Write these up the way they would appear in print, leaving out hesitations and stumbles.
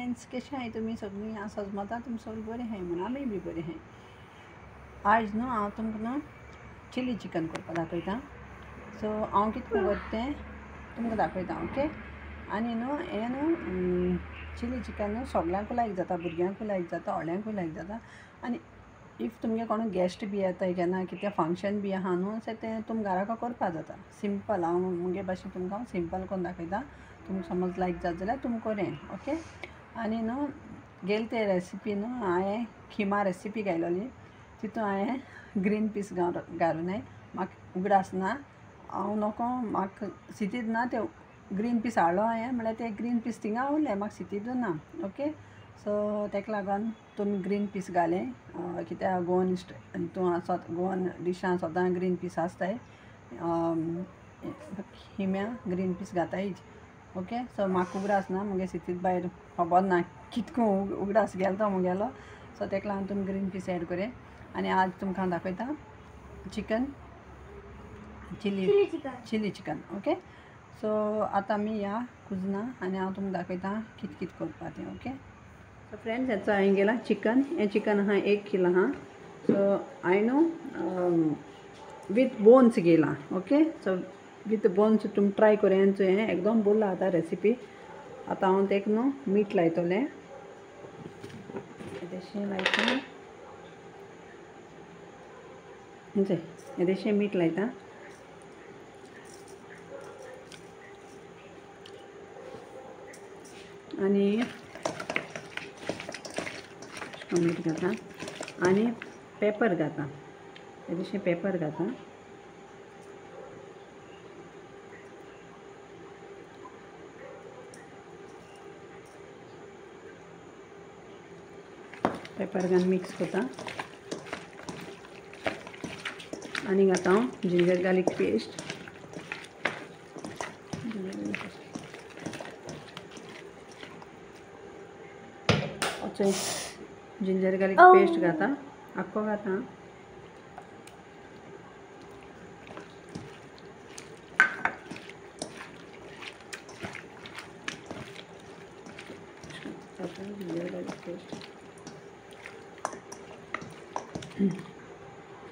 Friends, कशें आहाय तुमी सगळीं? हांव सजमता तुमी सगळीं बरें आहाय म्हणून आमी बी बरें आहाय. आज न्हू हांव तुमकां न्हू चिली चिकन करपाक दाखयता. सो हांव कितलें करता तें तुमकां दाखयता. ओके. आनी न्हू हें न्हू चिली चिकन न्हू सगळ्यांकूय लायक जाता, भुरग्यांकूय लायक जाता, व्हड्यांकूय लायक जाता. आनी इफ तुमगे कोण गेस्ट बी येताय केन्ना कितें फंक्शन बी आहा न्हू सो तें तुम घराको करपा जाता. सिंपल हांव मुगे भाशेन तुमकां हांव सिंपल करून दाखयता. तुमकां समज लायक जाता जाल्यार तुम करें. ओके. आनी न्हू गेल ते रेसिपी न्हू हांवें खिमा रेसिपी घायलोली. तितून हांवें ग्रीन पीस घालूनाय. म्हाका उगडास ना, हांव नोको म्हाका सिटीद ना ते ग्रीन पीस हाडलो हांवें म्हळ्यार ते ग्रीन पीस थिंगा उरले, म्हाका सिटीदू ना. ओके. सो तेका लागोन तुमी ग्रीन पीस घालें कित्याक गोवन डिशां सोदां ग्रीन पीस आसताय. हिम्या ग्रीन पीस घातायच. ओके. सो म्हाका उगडास ना, मुगे सिटीद भायर खबर ना कितको उगडास गेलो मुगेलो. सो तेका लागोन तुमी ग्रीन पीस एड करें. आनी आज तुमकां दाखयता चिकन चिली चिकन. ओके. सो आतां आमी या कुजना आनी हांव तुमकां दाखयता कितें करपा तें. ओके. सो फ्रेंड्स, हेचो हांवें गेला चिकन. हें चिकन आहा 1 किलो आहा. सो हांवें न्हू वीथ बोन्स गेला. ओके. सो वीथ बोन्स तुमी ट्राय करें. हें एकदम बोल्ला आतां रेसिपी. आतां हांव तेका न्हू मीठ लायतलें. येदेशें लायता. येदेशें मीठ लायता. आनी मीठ घाता आनी पेपर घाता. येदेशें पेपर घाता. पेपर घालून मिक्स करता. आनी घाता हांव ginger garlic paste. Ginger garlic paste घाता. आख्खो घाता. जिंजर गार्लीक पेस्ट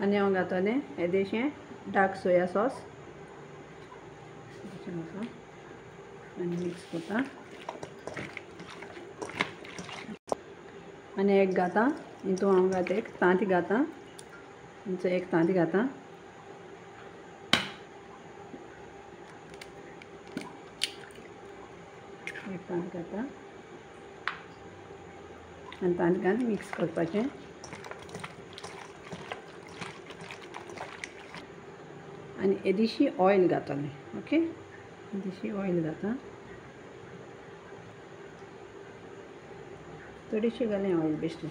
आनी हांव घातलें येदेशें डार्क सोया सॉस. आनी मिक्स करता. आनी एक घाता. हितून हांव घाता एक तांती घाता. हिंचो एक तांती घाता. एक तांती घाता आनी तांती घालून मिक्स करपाचें. आनी येदेशी ऑयल घातलें. ओके. येदेशी ऑयल घाता. थोडीशी घालें ऑयल बेश्टी.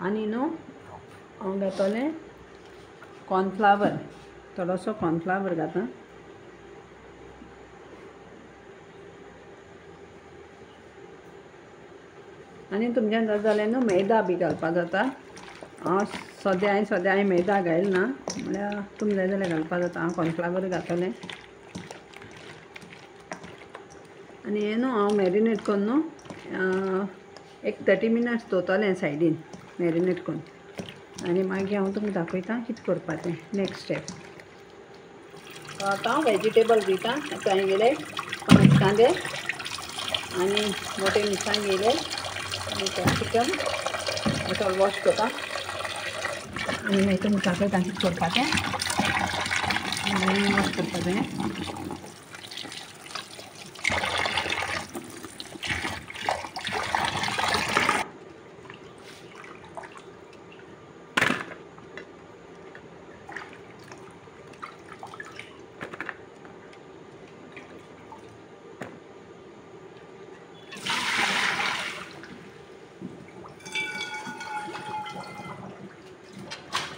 आनी न्हू हांव घातलें कॉर्नफ्लावर. थोडोसो कॉर्नफ्लावर घाता. आनी तुमच्यान जाता जाल्यार न्हू मैदा बी घालपा जाता. हांव सद्या मैदा घायल ना, म्हळ्यार तुमी जाय जाल्यार घालपा जाता. हांव कॉर्नफ्लावर घातलें. आनी हें न्हू हांव मॅरिनेट करून न्हू एक 30 मिनट्स दवरतलें सायडीन मॅरिनेट करून. आनी मागीर हांव तुमकां दाखयता कितें करपाचें नेक्स्ट स्टेप. आतां हांव वेजिटेबल दिता. आतां हांवें गेले 5 कांदे आनी मोटे मिरसांग गेले आनी कॅप्सिकम सगळें वॉश करता. आनी मागीर तुमकां दाखयता कितें करपाचें. आनी वॉश करपाचें.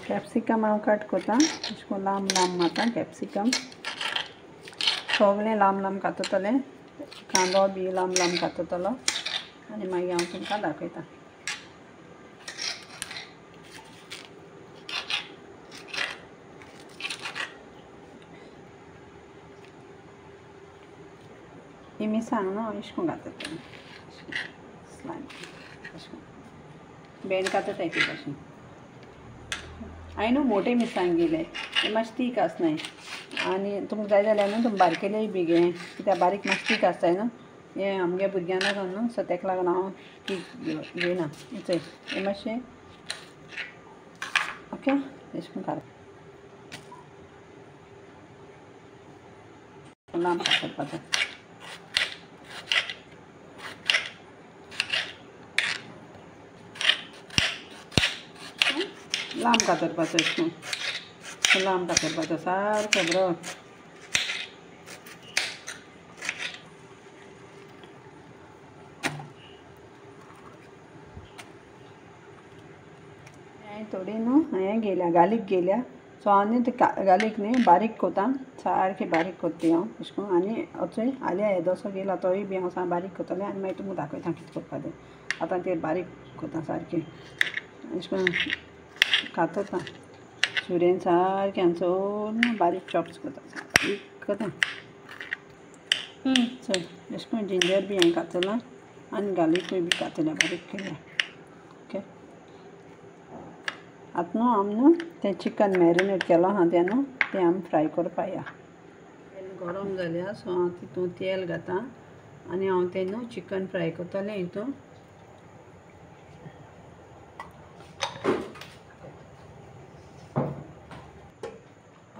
कॅप्सिकम हांव कट करता. अशें करून लांब लांब मारता कॅप्सिकम. सगळें लांब लांब काततलें. कांदो बी लांब लांब काततलो. आनी मागीर हांव तुमकां दाखयता. ही मिरसांग न्हू अशें करून घालतात स्लायम अशें करून बेंड कातताय ती कशी हांवें न्हू मोठे मिरसांग घेयले ते मातशे तीख आसनाय आनी तुमकां जाय जाल्यार न्हू तुमी बारकेलेय बी घे कित्याक बारीक मातशे तीख आसताय न्हू हे आमगे भुरग्यांक लागून न्हू सो तेका लागून हांव तीख घेयना चोय हे मातशें ओके अशें करून काडप लांब कातरपाचो लांब कातरपाचो अशें करून लांब कातरपाचो सारको बरो थोडी न्हू हें घेयल्या गालीक घेयल्या सो हांव न्ही ते गालीक न्ही बारीक कोता सारकें बारीक कोत्ती हांव अशें करून आनी चोय आल्या येदोसो घेयला तोय बी हांव सा बारीक कोत्तलें आनी मागीर तुमकां दाखयता कितें कोरपा तें आतां ते बारीक कोता सारकें अशें करून कातता सुरयेन सारकें आनी सगळें बारीक चॉप्स कोता बारीक कोता चल अशें करून जिंजर बी हांवें कातलां आनी गालीकूय बी कातल्या बारीक केल्या ओके आतां न्हू आमी न्हू तें चिकन मॅरिनेट केलो आहा तें न्हू तें आमी फ्राय करपा या तेल गरम जाल्या सो हांव तितून तेल घाता आनी हांव तें न्हू चिकन फ्राय करतलें हितून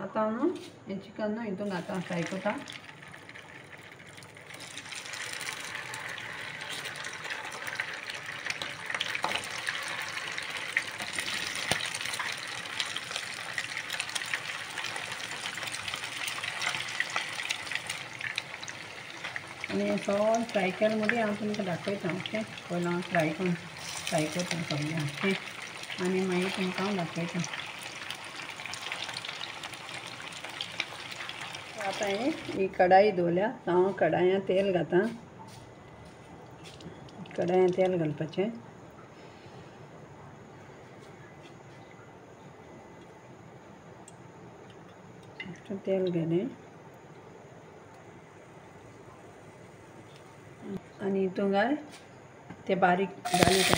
आतां हांव न्हू हें चिकन न्हू हितून घाता फ्राय करता आनी हें सगळें फ्राय केलें मदीं हांव तुमकां दाखयता ओके पयलीं हांव फ्राय करता सगळें ओके आनी मागीर तुमकां हांव दाखयता आतां ही कढाई दवरल्या हांव कढायांत तेल घाता कढायांत तेल घालपाचें तेल घालें आनी हितून घाल ते बारीक घालीक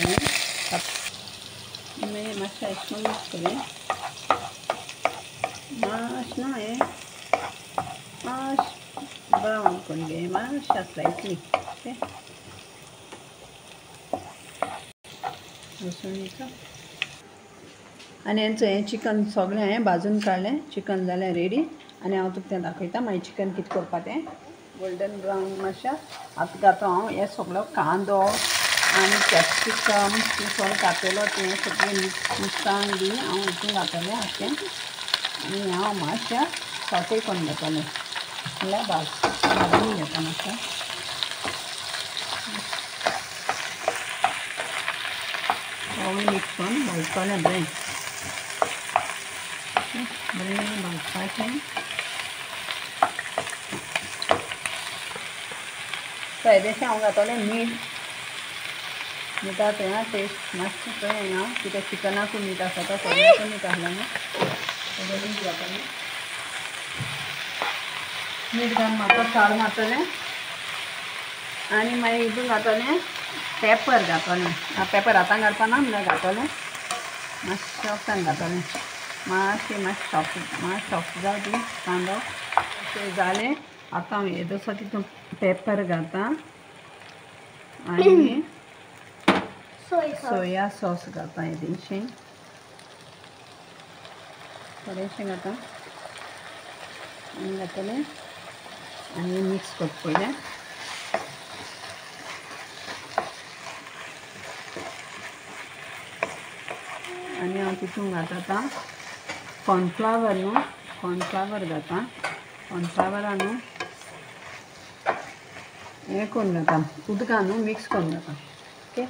हांवें मातशें अशें करून मिक्स केलें मातशें न्हू हें मातशें ब्रावन करून घे मातशें स्लायटली ओके लसूणीचो आनी हें चिकन सगळें हांवें भाजून काडलें चिकन जालें रेडी आनी हांव तुका तें दाखयता मागीर चिकन कितें करपा तें गोल्डन ब्रावन मातशें आतां घातो हांव हें सगळो कांदो आनी कॅप्सिकम तें सगळें कातलो तें सगळें मिरसांग बी हांव हितून घातलें अशें आनी हांव मातशें सॉटे करून घेतलें म्हणल्यार भाजून घेता मातशें सगळें मिक्स करून भाजतलें बरें बरें भाजपाचें सायदेशें हांव घातलें मीठा तें टेस्ट मातशें पळय हांव कित्याक चिकनाकूय मीठ आसा तो सगळ्याकूय मीठ आहलें न्हू सगळें मीठ घातलें मीठ घालून म्हाका साल घातलें आनी मागीर हितून घातलें पेपर घातलें पेपर आतां घालपा ना म्हणल्यार घातलें मातशें वखदान घातलें मातशें सॉफ्ट जावं ती कांदो अशें जालें आतां हांव येदोसो तितून पेपर घालता आनी सोया सॉस घालता येदेशें थोडेंशें घालता आनी घातलें आनी मिक्स करता पयलें आनी हांव तितून घालता आतां कॉर्नफ्लावर न्हू कॉर्नफ्लावर घालता कॉर्नफ्लावरान न्हू हें करून घालता उदकान न्हू मिक्स करून घालता ओके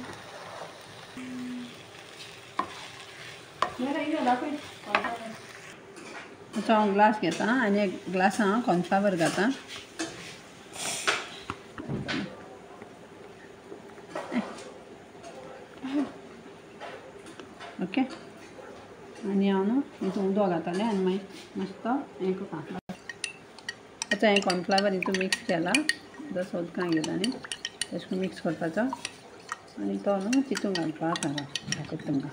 आतां हांव ग्लास घेता आनी एक ग्लासान हांव कॉर्नफ्लावर घालता ओके आनी हांव न्हू हितून उदक घातलें आनी मागीर मस्त हें करता आतां हें कॉर्नफ्लावर हितून मिक्स केला जसो उदकां घेतला न्ही तशें करून मिक्स करपाचो आनी तो न्हू तितून घालपाक हांगा दाखयता तुमकां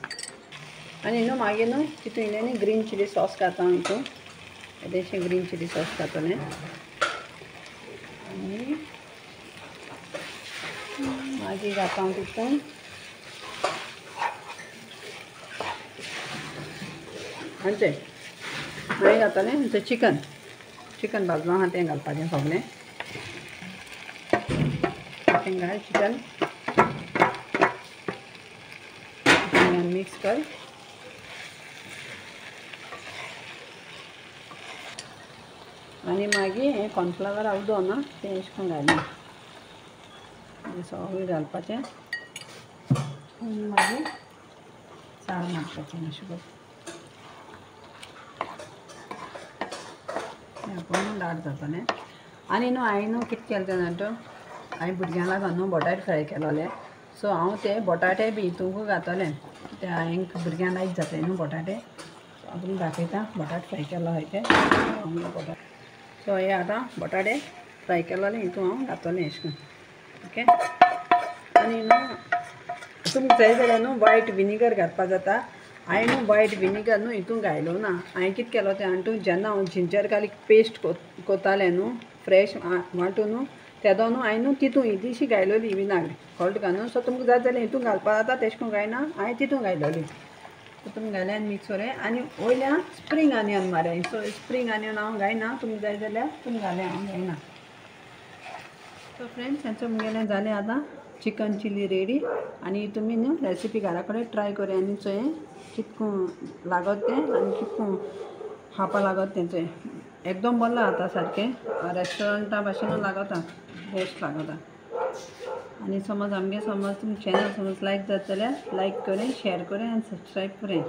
आनी न्हू मागीर न्हू तितून इल्लें न्ही ग्रीन चिली सॉस घालता हांव हितून येदेशें ग्रीन चिली सॉस घातलें आनी मागीर घालता हांव तितून आनी मागीर घातलें आमचें चिकन भाजलो आहा तें घालपाचें सगलें तें घाल चिकन मिक्स कर आनी मागीर हें कॉर्नफ्लावर उदो ना तें अशें करून घालून सगळें घालपाचें आनी मागीर साळ मारपाचें अशें करून पूण दाट जातलें आनी न्हू हांवें न्हू कितें केलें तें जाणा हांवें भुरग्यां लागून न्हू बटाट फ्राय केलोले सो हांव ते बटाटे बी हितूंक घातलें ते हांवें भुरग्यांक लायक जाताय न्हू बटाटे आपूण दाखयता बटाट फ्राय केलो हांवें ते बटाट सो हे आतां बटाटे फ्राय केलोले हितून हांव घातलें अशें करून ओके आनी न्हू तुमकां जाय जाल्यार न्हू वायट विनेगर घालपाक जाता हांवें न्हू वायट विनेगर न्हू हितून घायलो ना हांवें कितें केलो तें आंटू जेन्ना हांव जिंजर गार्लीक पेस्ट कोतालें न्हू फ्रेश वांटून न्हू तेदो न्हू हांवें न्हू तितून इल्लीशी घायलोली विनाग्री कळ्ळें तुका न्हू सो तुमकां जाय जाल्यार हितून घालपाक जाता तेशें करून गायना हांवें तितून घायलोली तितून घायलें आनी मिक्स करें आनी वयल्यान स्प्रींग आनियन मारें सो स्प्रींग आनियन हांव घायना तुमकां जाय जाल्यार तुमी घालें हांव घायना सो फ्रेंड्स हेंचो मुगेलें जालें आतां चिकन चिली रेडी आनी तुमी न्हू रेसिपी घरा कडेन ट्राय करें आनी चोय कितको लागत तें आनी कितको खावपा लागत तें चोय एकदम बरें जाता सारकें रेस्टॉरंटा भाशेन लागता बेस्ट लागता आनी समज आमगे समज तुमचें चॅनल समज लायक जाता जाल्यार लायक करें शेअर करें आनी सब्सक्रायब करें